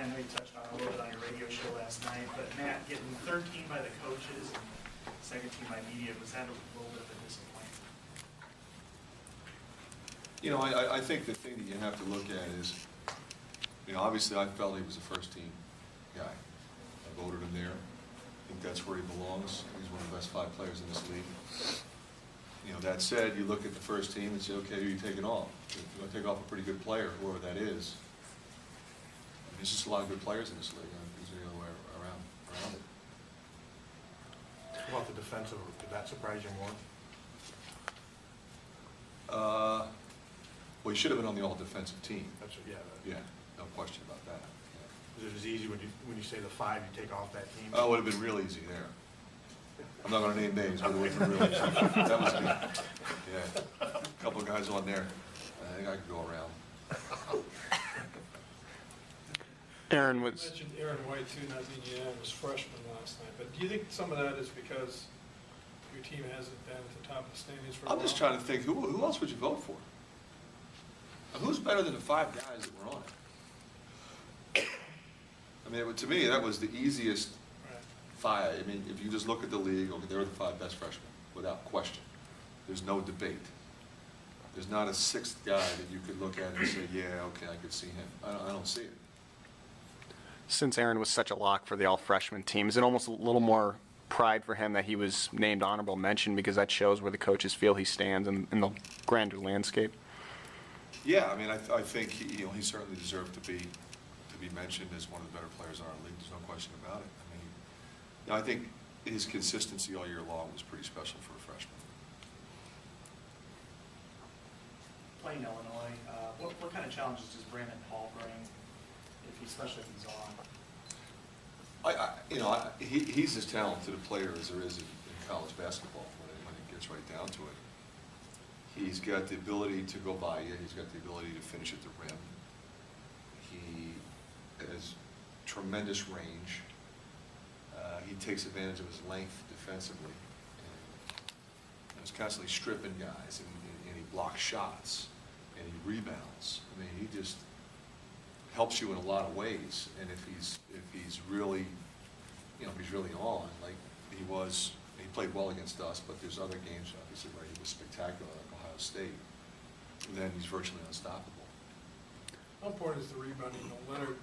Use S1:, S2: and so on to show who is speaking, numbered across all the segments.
S1: I know you touched on it a little bit on your radio show last night, but Matt, getting third team by the coaches and second team by media, was that a little bit of a disappointment?
S2: You know, I think the thing that you have to look at is, you know, obviously I felt he was a first team guy. I voted him there. I think that's where he belongs. He's one of the best 5 players in this league. You know, that said, you look at the first team and say, okay, who are you taking off? If you're going to take off a pretty good player, whoever that is, there's just a lot of good players in this league. I don't think there's any other way around it.
S3: What about the defensive? Did that surprise you more?
S2: Well, he should have been on the all-defensive team.
S3: That's what, yeah.
S2: Yeah, no question about that. Yeah.
S3: Is it as easy when you say the 5, you take off that team?
S2: Oh, it would have been real easy there. I'm not going to name names, but it would have been real easy. That was good. Yeah, a couple of guys on there. I think I could go around.
S4: Aaron
S5: You
S4: was.
S5: mentioned Aaron White too, not being unanimous freshman last night, but do you think some of that is because your team hasn't been at the top of the standings for a while?
S2: I'm just trying to think, who else would you vote for? Who's better than the 5 guys that were on it? I mean, to me, that was the easiest
S5: Right.
S2: 5. I mean, if you just look at the league, okay, they're the 5 best freshmen, without question. There's no debate. There's not a 6th guy that you could look at and say, yeah, okay, I could see him. I don't see it.
S4: Since Aaron was such a lock for the all-freshman team, is it almost a little more pride for him that he was named honorable mention because that shows where the coaches feel he stands in the grander landscape?
S2: Yeah, I mean, I think he certainly deserved to be mentioned as one of the better players in our league. There's no question about it. I mean, you know, I think his consistency all year long was pretty special for a freshman.
S1: Playing Illinois, what kind of challenges does Brandon Paul bring, especially if he's on?
S2: He's as talented a player as there is in college basketball when it gets right down to it. He's got the ability to go by you. He's got the ability to finish at the rim. He has tremendous range. He takes advantage of his length defensively. And he's constantly stripping guys, and he blocks shots, and he rebounds. I mean, he just helps you in a lot of ways. And if he's really, if he's really on, like he was, he played well against us, but there's other games, obviously, where he was spectacular, like Ohio State. Then he's virtually unstoppable.
S5: How important is the rebounding? You know, Leonard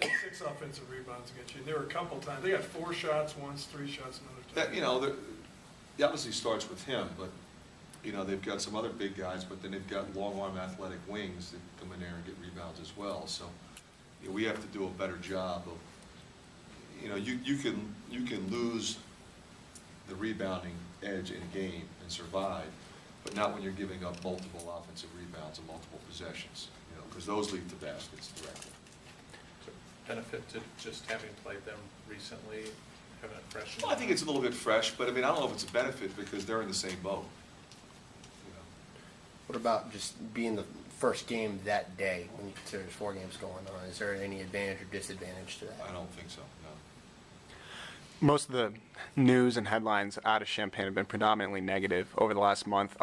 S5: had 6 offensive rebounds against you. There were a couple times. They got 4 shots once, 3 shots another time.
S2: It obviously starts with him, but they've got some other big guys, but then they've got long arm athletic wings that come in there and get rebounds as well. So we have to do a better job of, you can lose the rebounding edge in a game and survive, but not when you're giving up multiple offensive rebounds and multiple possessions, because those lead to baskets directly.
S6: Benefit to just having played them recently, having a fresh?
S2: Well, I think it's a little bit fresh, but I mean, I don't know if it's a benefit because they're in the same boat.
S7: What about just being the first game that day when you consider there's 4 games going on? Is there any advantage or disadvantage to that?
S2: I don't think so, no.
S4: Most of the news and headlines out of Champaign have been predominantly negative over the last month.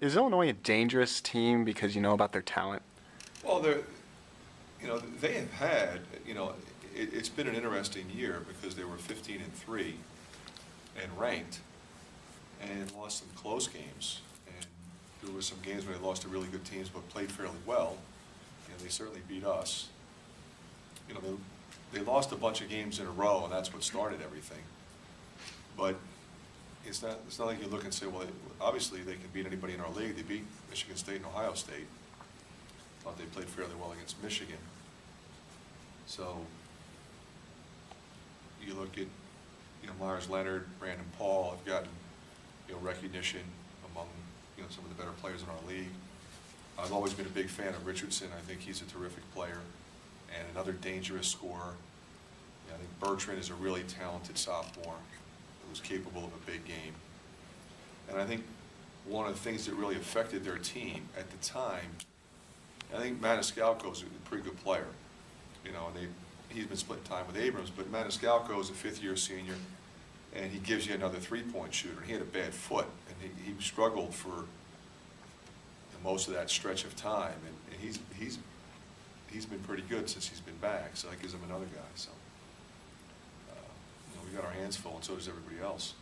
S4: Is Illinois a dangerous team because you know about their talent?
S2: Well, they have had, it's been an interesting year because they were 15-3 and ranked and lost some close games. And there were some games where they lost to really good teams but played fairly well. They certainly beat us. They lost a bunch of games in a row, and that's what started everything. But it's not like you look and say, well, obviously they can beat anybody in our league. They beat Michigan State and Ohio State. Thought they played fairly well against Michigan. So you look at, Myers Leonard, Brandon Paul have gotten, recognition among, some of the better players in our league. I've always been a big fan of Richardson. I think he's a terrific player and another dangerous scorer. I think Bertrand is a really talented sophomore who's capable of a big game. And I think one of the things that really affected their team at the time, I think Maniscalco is a pretty good player. And he's been splitting time with Abrams, but Maniscalco is a 5th-year senior, and he gives you another 3-point shooter. He had a bad foot, and he struggled for most of that stretch of time, and he's been pretty good since he's been back, so that gives him another guy, so. We got our hands full, and so does everybody else.